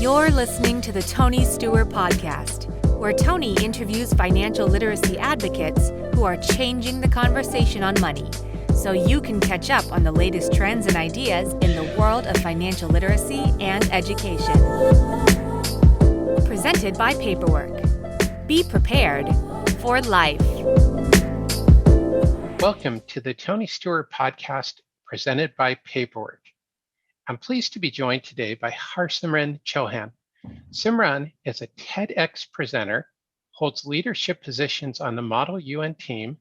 You're listening to the Tony Steuer Podcast, where Tony interviews financial literacy advocates who are changing the conversation on money, so you can catch up on the latest trends and ideas in the world of financial literacy and education. Presented by Paperwork. Be prepared for life. Welcome to the Tony Steuer Podcast presented by Paperwork. I'm pleased to be joined today by Harsimran Chohan. Simran is a TEDx presenter, holds leadership positions on the Model UN team,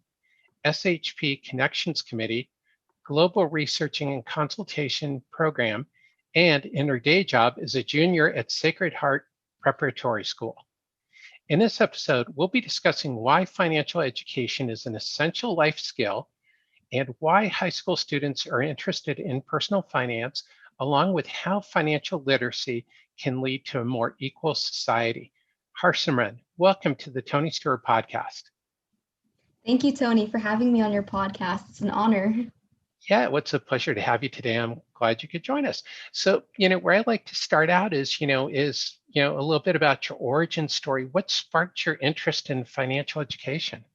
SHP Connections Committee, Global Researching Consultation program, and in her day job is a junior at Sacred Heart Preparatory School. In this episode, we'll be discussing why financial education is an essential life skill and why high school students are interested in personal finance, along with how financial literacy can lead to a more equal society. Harsimran, welcome to the Tony Steuer Podcast. Thank you, Tony, for having me on your podcast. It's an honor. Yeah, well, it's a pleasure to have you today. I'm glad you could join us. So, where I like to start out is a little bit about your origin story. What sparked your interest in financial education?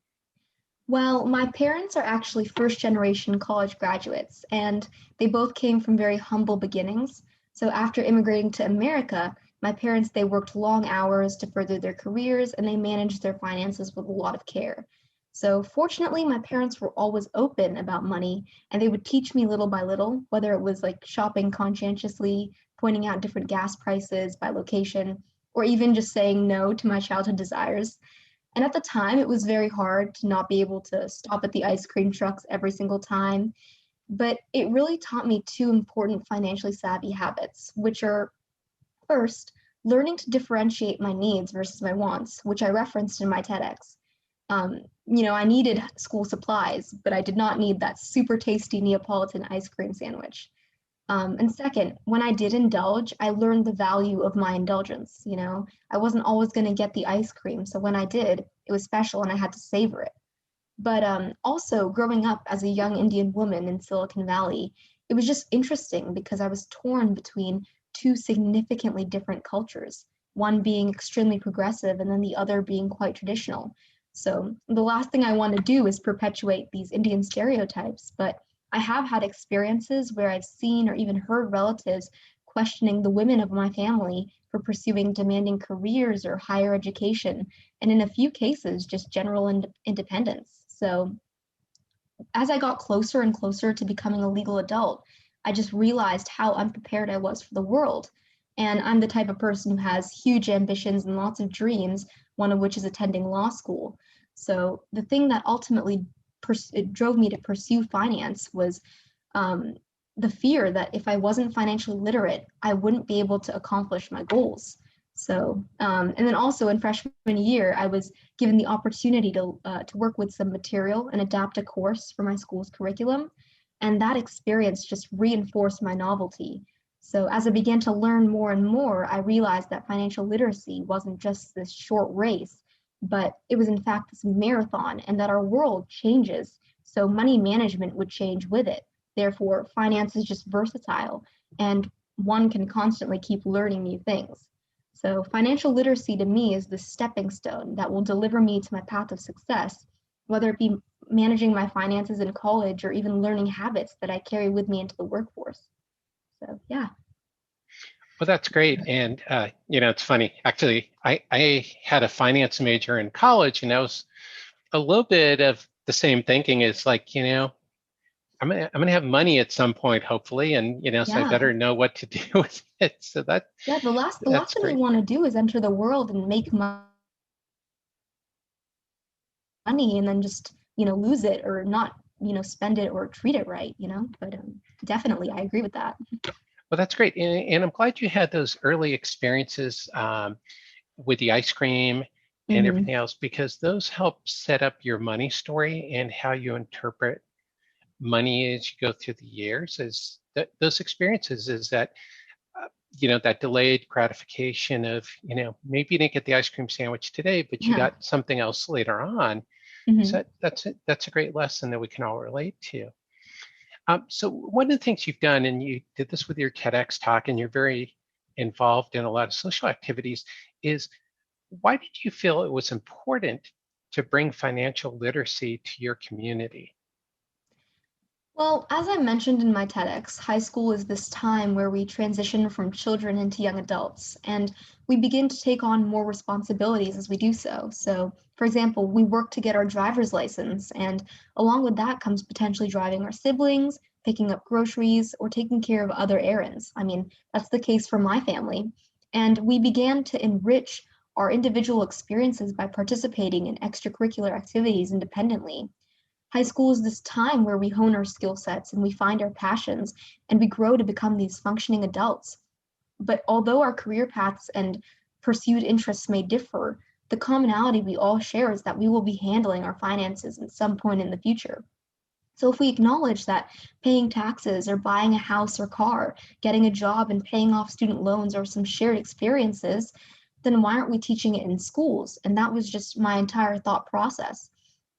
Well, my parents are actually first-generation college graduates, and they both came from very humble beginnings. So after immigrating to America, my parents, they worked long hours to further their careers, and they managed their finances with a lot of care. So fortunately, my parents were always open about money, and they would teach me little by little, whether it was like shopping conscientiously, pointing out different gas prices by location, or even just saying no to my childhood desires. And at the time, it was very hard to not be able to stop at the ice cream trucks every single time. But it really taught me two important financially savvy habits, which are first, learning to differentiate my needs versus my wants, which I referenced in my TEDx. I needed school supplies, but I did not need that super tasty Neapolitan ice cream sandwich. And second, when I did indulge, I learned the value of my indulgence. I wasn't always going to get the ice cream. So when I did, it was special and I had to savor it. But also growing up as a young Indian woman in Silicon Valley, it was just interesting because I was torn between two significantly different cultures, one being extremely progressive and then the other being quite traditional. So the last thing I want to do is perpetuate these Indian stereotypes, but I have had experiences where I've seen or even heard relatives questioning the women of my family for pursuing demanding careers or higher education, and in a few cases, just general independence. So as I got closer and closer to becoming a legal adult, I just realized how unprepared I was for the world. And I'm the type of person who has huge ambitions and lots of dreams, one of which is attending law school. So the thing that ultimately it drove me to pursue finance was the fear that if I wasn't financially literate, I wouldn't be able to accomplish my goals. So, and then also in freshman year, I was given the opportunity to work with some material and adapt a course for my school's curriculum. And that experience just reinforced my novelty. So as I began to learn more and more, I realized that financial literacy wasn't just this short race, but it was in fact this marathon, and that our world changes. So money management would change with it. Therefore, finance is just versatile, and one can constantly keep learning new things. So financial literacy to me is the stepping stone that will deliver me to my path of success, whether it be managing my finances in college or even learning habits that I carry with me into the workforce. So, yeah. Well, that's great. And, it's funny. Actually, I had a finance major in college, and I was a little bit of the same thinking. It's like, I'm gonna have money at some point, hopefully, and so I better know what to do with it. So the last thing great. You want to do is enter the world and make money and then just lose it or not spend it or treat it right. But definitely, I agree with that. Well, that's great, and I'm glad you had those early experiences with the ice cream and everything else, because those help set up your money story and how you interpret money as you go through the years. Is that those experiences is that that delayed gratification of maybe you didn't get the ice cream sandwich today, but you got something else later on. So that's a great lesson that we can all relate to. So one of the things you've done, and you did this with your TEDx talk, and you're very involved in a lot of social activities, is why did you feel it was important to bring financial literacy to your community? Well, as I mentioned in my TEDx, high school is this time where we transition from children into young adults, and we begin to take on more responsibilities as we do so. So, for example, we work to get our driver's license, and along with that comes potentially driving our siblings, picking up groceries, or taking care of other errands. I mean, that's the case for my family. And we began to enrich our individual experiences by participating in extracurricular activities independently. High school is this time where we hone our skill sets and we find our passions and we grow to become these functioning adults. But although our career paths and pursued interests may differ, the commonality we all share is that we will be handling our finances at some point in the future. So if we acknowledge that paying taxes or buying a house or car, getting a job and paying off student loans are some shared experiences, then why aren't we teaching it in schools? And that was just my entire thought process.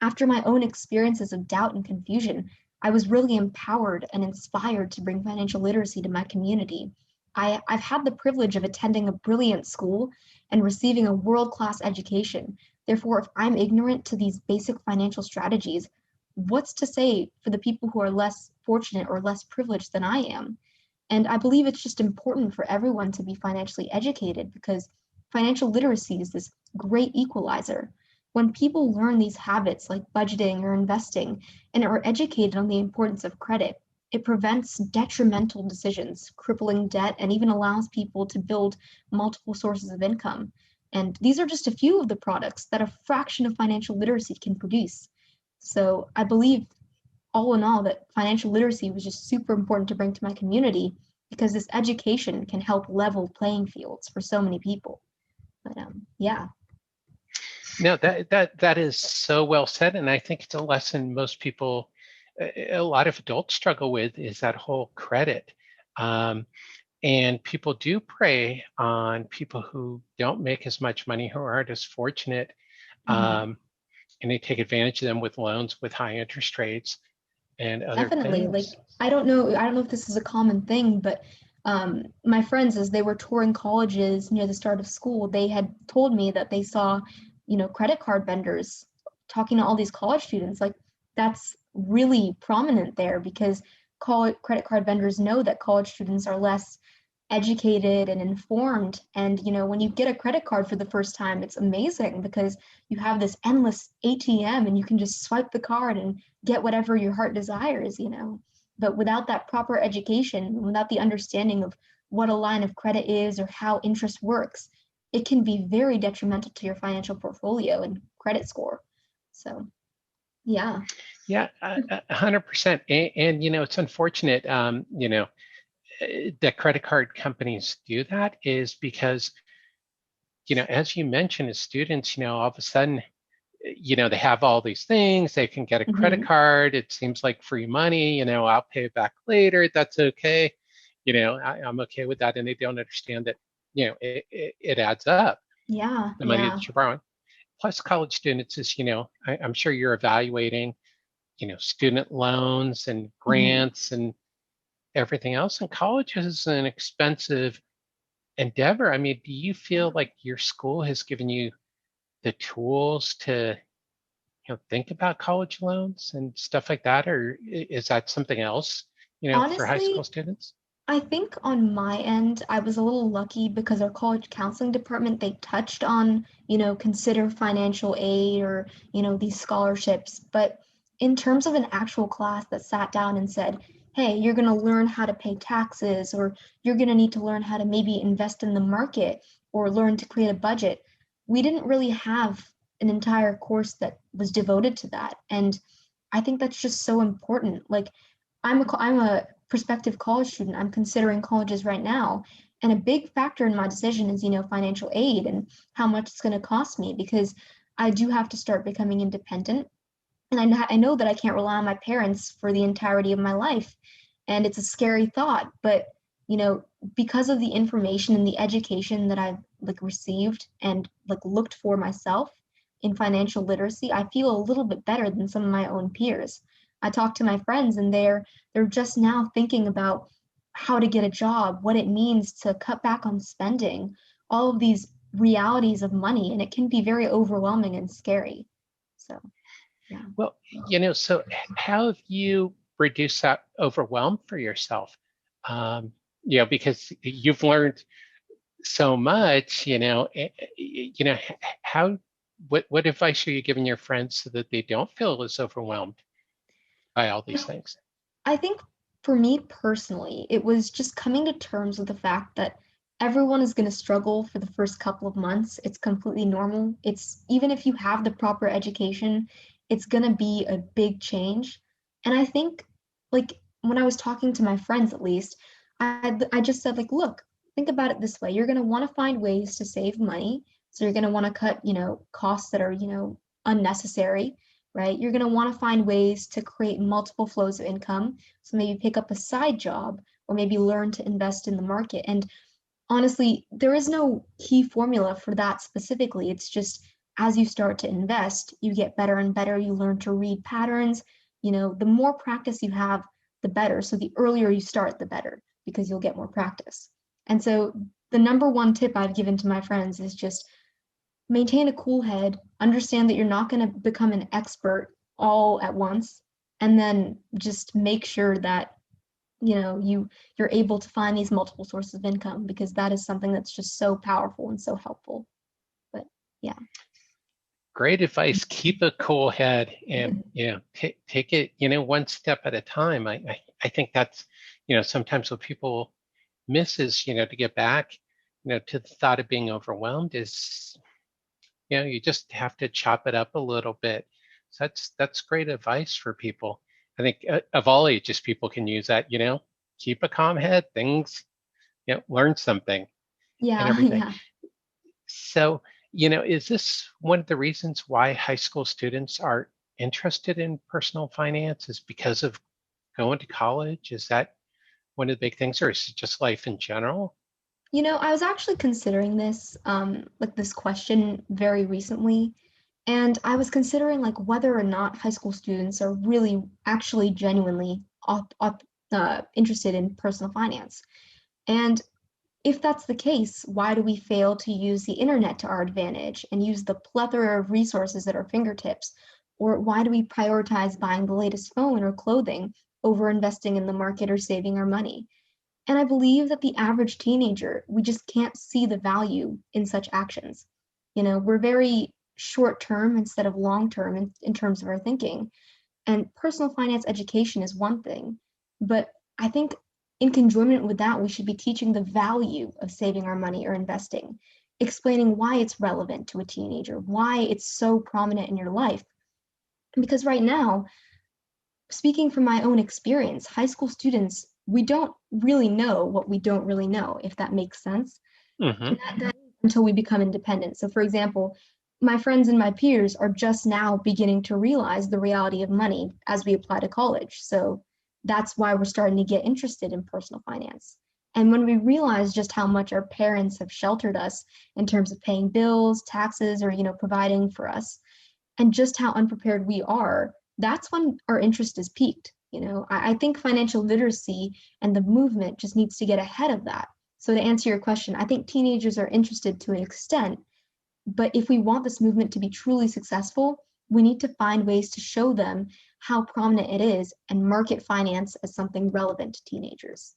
After my own experiences of doubt and confusion, I was really empowered and inspired to bring financial literacy to my community. I've had the privilege of attending a brilliant school and receiving a world-class education. Therefore, if I'm ignorant to these basic financial strategies, what's to say for the people who are less fortunate or less privileged than I am? And I believe it's just important for everyone to be financially educated because financial literacy is this great equalizer. When people learn these habits like budgeting or investing and are educated on the importance of credit, it prevents detrimental decisions, crippling debt, and even allows people to build multiple sources of income. And these are just a few of the products that a fraction of financial literacy can produce. So I believe, all in all, that financial literacy was just super important to bring to my community because this education can help level playing fields for so many people. But yeah. No, that is so well said, and I think it's a lesson most people, a lot of adults struggle with, is that whole credit. And people do prey on people who don't make as much money, who aren't as fortunate, Mhm. and they take advantage of them with loans with high interest rates and other Definitely. Like, things. I don't know if this is a common thing, but my friends, as they were touring colleges near the start of school, they had told me that they saw, credit card vendors talking to all these college students. Like, that's really prominent there because college credit card vendors know that college students are less educated and informed. And, when you get a credit card for the first time, it's amazing because you have this endless ATM and you can just swipe the card and get whatever your heart desires. But without that proper education, without the understanding of what a line of credit is or how interest works, it can be very detrimental to your financial portfolio and credit score. So, yeah. Yeah, 100%. And it's unfortunate, that credit card companies do that is because, as you mentioned, as students, all of a sudden, they have all these things. They can get a credit Hmm. card. It seems like free money. I'll pay it back later. That's okay. I'm okay with that. And they don't understand that, it adds up, Yeah, the money yeah. that you're borrowing. Plus, college students is, I'm sure you're evaluating, student loans and Hmm. grants and everything else. And college is an expensive endeavor. I mean, do you feel like your school has given you the tools to think about college loans and stuff like that, or is that something else, for high school Honestly, students? I think on my end, I was a little lucky because our college counseling department, they touched on, consider financial aid or, these scholarships. But in terms of an actual class that sat down and said, hey, you're going to learn how to pay taxes, or you're going to need to learn how to maybe invest in the market or learn to create a budget, we didn't really have an entire course that was devoted to that. And I think that's just so important. Like, I'm a prospective college student. I'm considering colleges right now. And a big factor in my decision is, financial aid and how much it's going to cost me because I do have to start becoming independent. And I know that I can't rely on my parents for the entirety of my life. And it's a scary thought. But, you know, because of the information and the education that I've like received and like looked for myself in financial literacy, I feel a little bit better than some of my own peers. I talk to my friends and they're just now thinking about how to get a job, what it means to cut back on spending, all of these realities of money, and it can be very overwhelming and scary. So, yeah. Well, so how have you reduced that overwhelm for yourself? Because you've learned so much, how, what advice are you giving your friends so that they don't feel as overwhelmed by all these things? I think for me personally, it was just coming to terms with the fact that everyone is going to struggle for the first couple of months. It's completely normal. It's even if you have the proper education, it's going to be a big change. And I think, like, when I was talking to my friends, at least, I just said, like, look, think about it this way. You're going to want to find ways to save money. So you're going to want to cut, costs that are, unnecessary, right? You're going to want to find ways to create multiple flows of income. So maybe pick up a side job or maybe learn to invest in the market. And honestly, there is no key formula for that specifically. It's just as you start to invest, you get better and better. You learn to read patterns. The more practice you have, the better. So the earlier you start, the better, because you'll get more practice. And so the number one tip I've given to my friends is just maintain a cool head, understand that you're not going to become an expert all at once, and then just make sure that you're able to find these multiple sources of income, because that is something that's just so powerful and so helpful. But yeah. Great advice. Keep a cool head and take it, one step at a time. I think that's, sometimes what people miss is, to get back, to the thought of being overwhelmed is, you just have to chop it up a little bit. So that's great advice for people. I think of all ages, people can use that, keep a calm head, things, learn something and everything. Yeah. So, is this one of the reasons why high school students are interested in personal finance is because of going to college? Is that one of the big things, or is it just life in general? I was actually considering this, like this question very recently, and I was considering like whether or not high school students are really actually genuinely interested in personal finance. And if that's the case, why do we fail to use the internet to our advantage and use the plethora of resources at our fingertips? Or why do we prioritize buying the latest phone or clothing over investing in the market or saving our money? And I believe that the average teenager, we just can't see the value in such actions. We're very short term instead of long term in terms of our thinking. And personal finance education is one thing, but I think in conjoinment with that, we should be teaching the value of saving our money or investing, explaining why it's relevant to a teenager, why it's so prominent in your life. Because right now, speaking from my own experience, high school students, we don't really know what we don't really know, if that makes sense. Mm-hmm. And that until we become independent. So for example, my friends and my peers are just now beginning to realize the reality of money as we apply to college. So that's why we're starting to get interested in personal finance. And when we realize just how much our parents have sheltered us in terms of paying bills, taxes, or providing for us, and just how unprepared we are, that's when our interest is piqued. I think financial literacy and the movement just needs to get ahead of that. So to answer your question, I think teenagers are interested to an extent, but if we want this movement to be truly successful, we need to find ways to show them how prominent it is and market finance as something relevant to teenagers.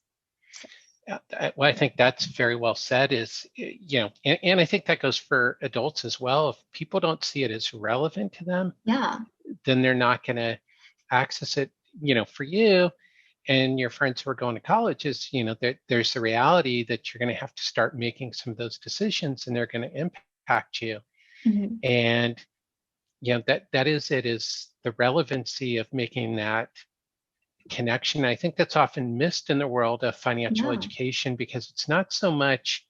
Well, I think that's very well said is, and I think that goes for adults as well. If people don't see it as relevant to them, then they're not going to access it, for you and your friends who are going to college is, there's the reality that you're going to have to start making some of those decisions and they're going to impact you. Mm-hmm. And, that is the relevancy of making that connection. I think that's often missed in the world of financial education because it's not so much,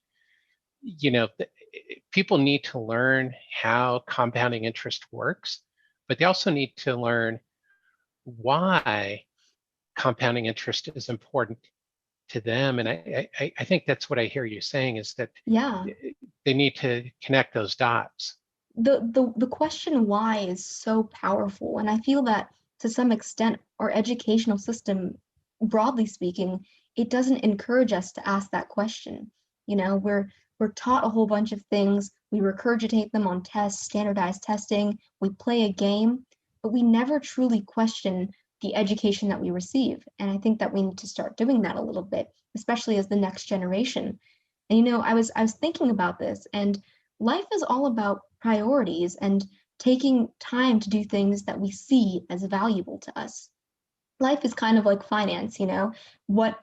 people need to learn how compounding interest works, but they also need to learn why compounding interest is important to them. And I think that's what I hear you saying is that they need to connect those dots. The question why is so powerful. And I feel that to some extent, our educational system, broadly speaking, it doesn't encourage us to ask that question. We're taught a whole bunch of things. We regurgitate them on tests, standardized testing. We play a game, but we never truly question the education that we receive. And I think that we need to start doing that a little bit, especially as the next generation. And I was thinking about this, and life is all about priorities and taking time to do things that we see as valuable to us. Life is kind of like finance, what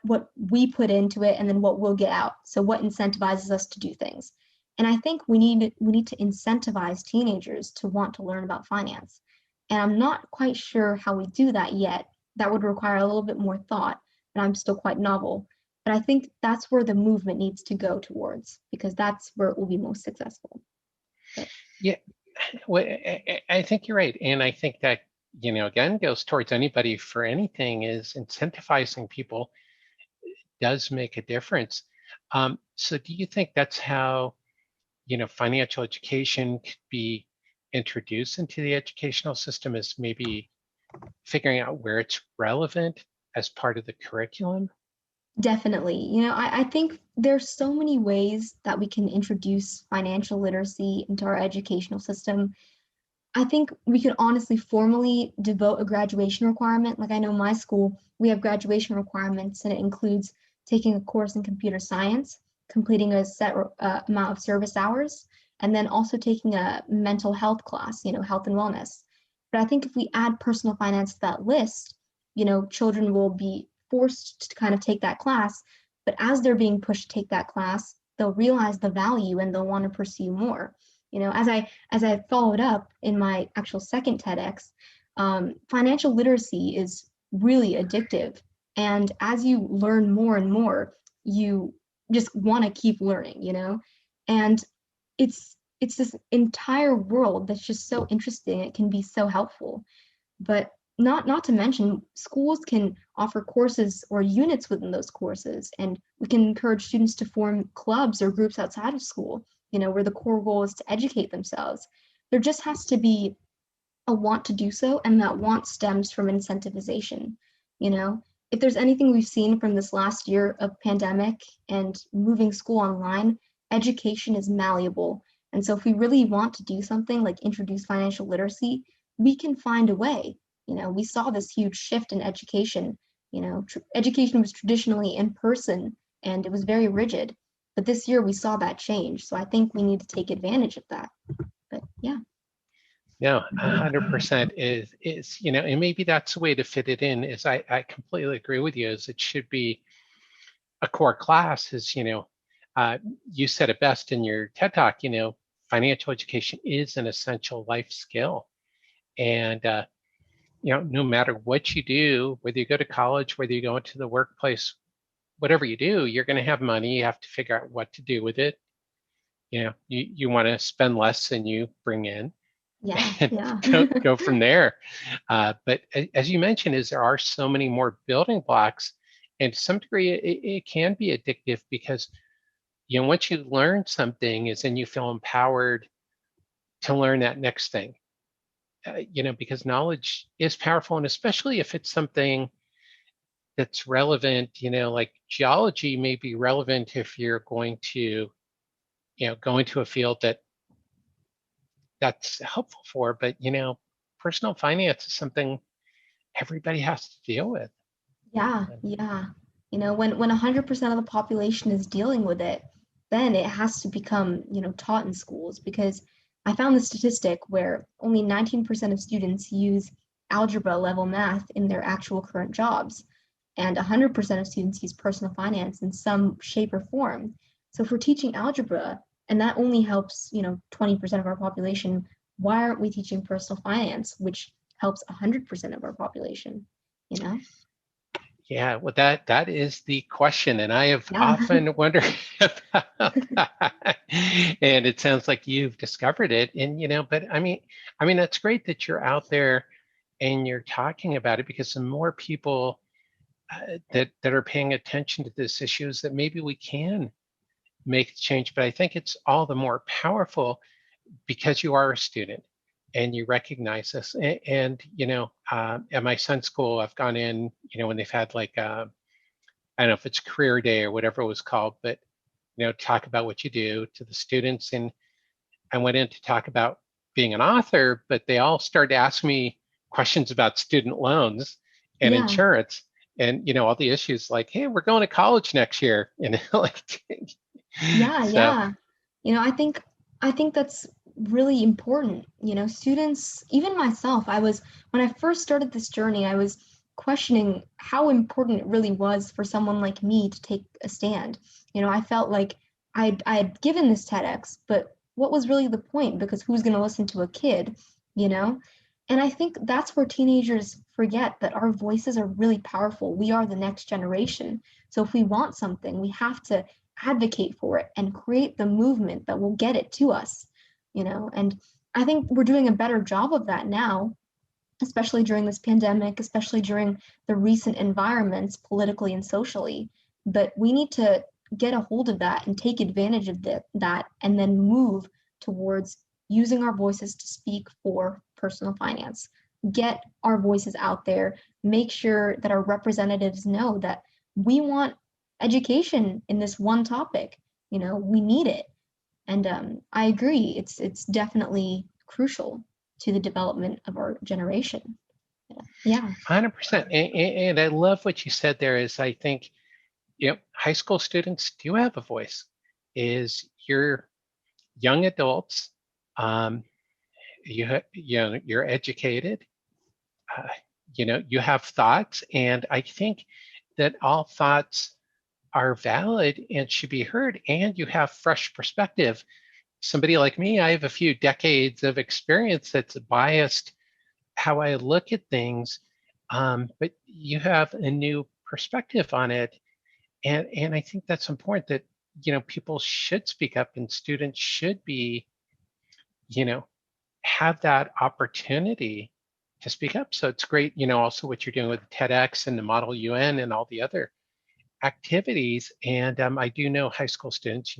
we put into it and then what we'll get out. So what incentivizes us to do things? And I think we need to incentivize teenagers to want to learn about finance. And I'm not quite sure how we do that yet. That would require a little bit more thought, and I'm still quite novel. But I think that's where the movement needs to go towards, because that's where it will be most successful. But, Yeah, well, I think you're right. And I think that, again, goes towards anybody for anything, is incentivizing people does make a difference. So do you think that's how, financial education could be introduced into the educational system, is maybe figuring out where it's relevant as part of the curriculum? Definitely. I think there's so many ways that we can introduce financial literacy into our educational system. I think we could honestly formally devote a graduation requirement. Like, I know my school, we have graduation requirements, and it includes taking a course in computer science, completing a set amount of service hours, and then also taking a mental health class, health and wellness. But I think if we add personal finance to that list, children will be forced to kind of take that class. But as they're being pushed to take that class, they'll realize the value and they'll want to pursue more. As I followed up in my actual second TEDx, financial literacy is really addictive. And as you learn more and more, you just want to keep learning, And it's this entire world that's just so interesting. It can be so helpful. But not to mention, schools can offer courses or units within those courses, and we can encourage students to form clubs or groups outside of school, where the core goal is to educate themselves. There just has to be a want to do so, and that want stems from incentivization. If there's anything we've seen from this last year of pandemic and moving school online, education is malleable. And so if we really want to do something like introduce financial literacy, we can find a way. We saw this huge shift in education. Education was traditionally in person and it was very rigid. But this year we saw that change. So I think we need to take advantage of that. But yeah. No, 100% is, and maybe that's the way to fit it in, is I completely agree with you, is it should be a core class, is, you said it best in your TED Talk, financial education is an essential life skill. And, no matter what you do, whether you go to college, whether you go into the workplace, whatever you do, you're going to have money. You have to figure out what to do with it. You want to spend less than you bring in. Yeah, And yeah. go from there. But as you mentioned, is there are so many more building blocks, and to some degree, it can be addictive, because once you learn something, is then you feel empowered to learn that next thing. Because knowledge is powerful, and especially if it's something that's relevant. Like geology may be relevant if you're going to, go into a field that's helpful for, but personal finance is something everybody has to deal with. Yeah, yeah. When 100% of the population is dealing with it, then it has to become, taught in schools, because I found the statistic where only 19% of students use algebra level math in their actual current jobs, and 100% of students use personal finance in some shape or form. So if we're teaching algebra, and that only helps, 20% of our population, why aren't we teaching personal finance, which helps 100% of our population, Yeah, well, that is the question, and I have Yeah. often wondered about that. And it sounds like you've discovered it, and but I mean, that's great that you're out there and you're talking about it, because the more people that are paying attention to this issue, is that maybe we can make the change. But I think it's all the more powerful because you are a student and you recognize this. And at my son's school, I've gone in, when they've had like I don't know if it's career day or whatever it was called, but talk about what you do to the students. And I went in to talk about being an author, but they all started asking me questions about student loans and Yeah, insurance and all the issues like, hey, we're going to college next year. Like yeah, so yeah. I think that's really important. Students, even myself, when I first started this journey, I was questioning how important it really was for someone like me to take a stand. I felt like I had given this TEDx, but what was really the point? Because who's going to listen to a kid, you know? And I think that's where teenagers forget that our voices are really powerful. We are the next generation. So if we want something, we have to advocate for it and create the movement that will get it to us. And I think we're doing a better job of that now, especially during this pandemic, especially during the recent environments politically and socially. But we need to get a hold of that and take advantage of that and then move towards using our voices to speak for personal finance. Get our voices out there, make sure that our representatives know that we want education in this one topic. We need it. And I agree, it's definitely crucial to the development of our generation. Yeah. 100%. And I love what you said there is I think, high school students do have a voice. Is you're young adults, um, you're educated, uh, you have thoughts, and I think that all thoughts are valid and should be heard, and you have fresh perspective. Somebody like me, I have a few decades of experience that's biased how I look at things, but you have a new perspective on it, and I think that's important that people should speak up and students should be you know have that opportunity to speak up. So it's great, also what you're doing with TEDx and the Model UN and all the other activities. And I do know high school students,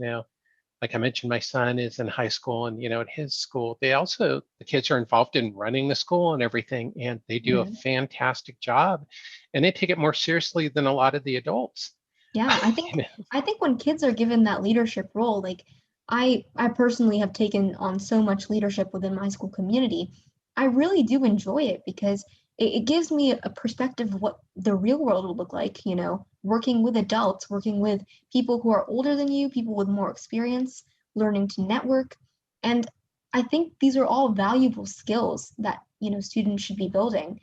like I mentioned, my son is in high school, and at his school, the kids are involved in running the school and everything, and they do a Mhm. fantastic job, and they take it more seriously than a lot of the adults. Yeah, I You think know? I think when kids are given that leadership role, like I personally have taken on so much leadership within my school community. I really do enjoy it because it gives me a perspective of what the real world will look like, working with adults, working with people who are older than you, people with more experience, learning to network. And I think these are all valuable skills that, students should be building.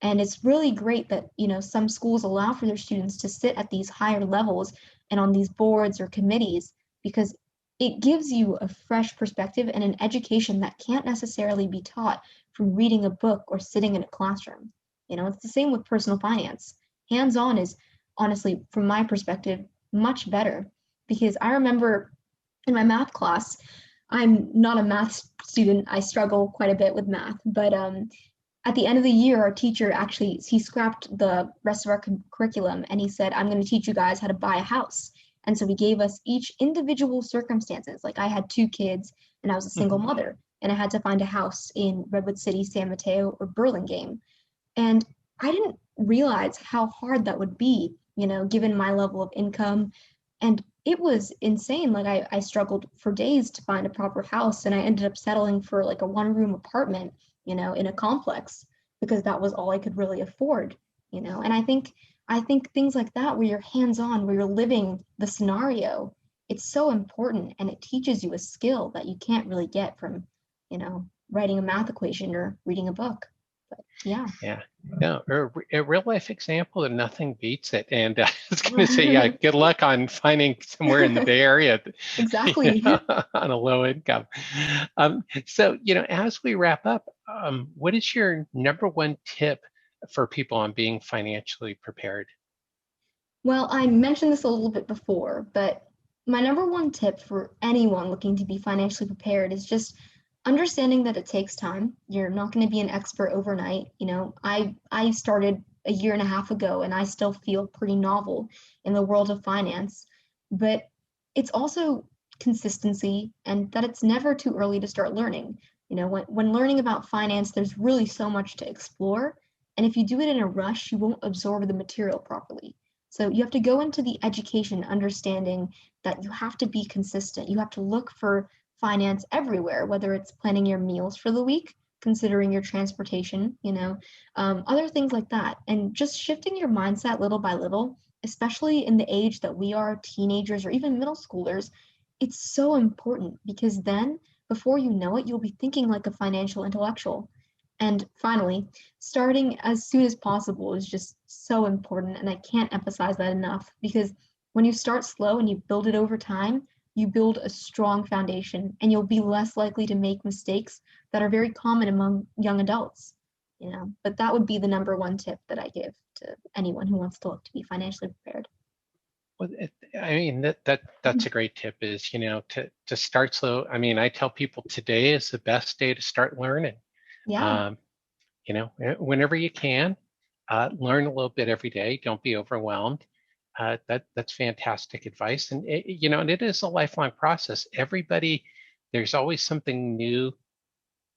And it's really great that, some schools allow for their students to sit at these higher levels and on these boards or committees because it gives you a fresh perspective and an education that can't necessarily be taught from reading a book or sitting in a classroom. It's the same with personal finance. Hands-on is honestly, from my perspective, much better because I remember in my math class, I'm not a math student. I struggle quite a bit with math, but at the end of the year, our teacher actually, he scrapped the rest of our curriculum and he said, I'm going to teach you guys how to buy a house. And so he gave us each individual circumstances. Like I had 2 kids and I was a single Mhm. mother and I had to find a house in Redwood City, San Mateo, or Burlingame. And I didn't realize how hard that would be, given my level of income. And it was insane. Like I struggled for days to find a proper house and I ended up settling for like a 1-room apartment, in a complex because that was all I could really afford. And I think things like that where you're hands-on, where you're living the scenario, it's so important and it teaches you a skill that you can't really get from, writing a math equation or reading a book. But yeah. Yeah, no, a real life example, and nothing beats it. And I was going to say, yeah, good luck on finding somewhere in the Bay Area, Exactly. on a low income. So, as we wrap up, what is your number one tip for people on being financially prepared? Well, I mentioned this a little bit before, but my number one tip for anyone looking to be financially prepared is just understanding that it takes time. You're not going to be an expert overnight. I started a year and a half ago and I still feel pretty novel in the world of finance, but it's also consistency and that it's never too early to start learning. When learning about finance, there's really so much to explore. And if you do it in a rush, you won't absorb the material properly. So you have to go into the education understanding that you have to be consistent. You have to look for finance everywhere, whether it's planning your meals for the week, considering your transportation, other things like that. And just shifting your mindset little by little, especially in the age that we are, teenagers or even middle schoolers, it's so important because then before you know it, you'll be thinking like a financial intellectual. And finally, starting as soon as possible is just so important. And I can't emphasize that enough because when you start slow and you build it over time, you build a strong foundation and you'll be less likely to make mistakes that are very common among young adults. But that would be the number one tip that I give to anyone who wants to look to be financially prepared. Well, I mean, that's a great tip is, to start slow. I mean, I tell people today is the best day to start learning. Yeah. Whenever you can, learn a little bit every day. Don't be overwhelmed. That's fantastic advice. And and it is a lifelong process. There's always something new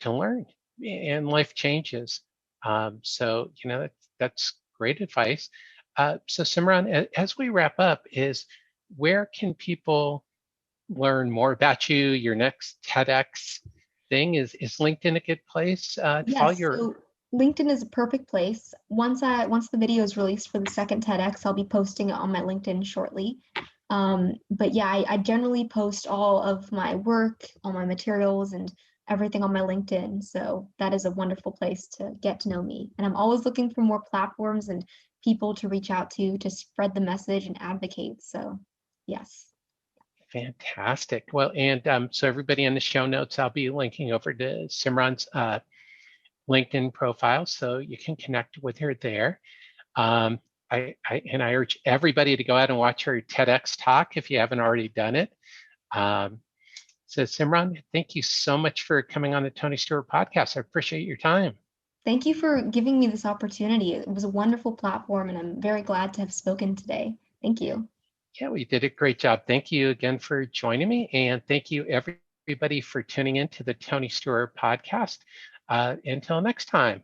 to learn, and life changes. So that's great advice. So Simran, as we wrap up, where can people learn more about you? Your next TEDx thing is LinkedIn a good place to follow Yes. your? So LinkedIn is a perfect place. Once the video is released for the second TEDx, I'll be posting it on my LinkedIn shortly. But yeah, I generally post all of my work, all my materials, and everything on my LinkedIn. So that is a wonderful place to get to know me. And I'm always looking for more platforms and people to reach out to spread the message and advocate. So yes. Fantastic. Well, and so everybody in the show notes, I'll be linking over to Simran's LinkedIn profile, so you can connect with her there. I urge everybody to go out and watch her TEDx talk if you haven't already done it. So Simran, thank you so much for coming on the Tony Steuer podcast. I appreciate your time. Thank you for giving me this opportunity. It was a wonderful platform, and I'm very glad to have spoken today. Thank you. Yeah, we did a great job. Thank you again for joining me, and thank you everybody for tuning in to the Tony Steuer podcast. Until next time.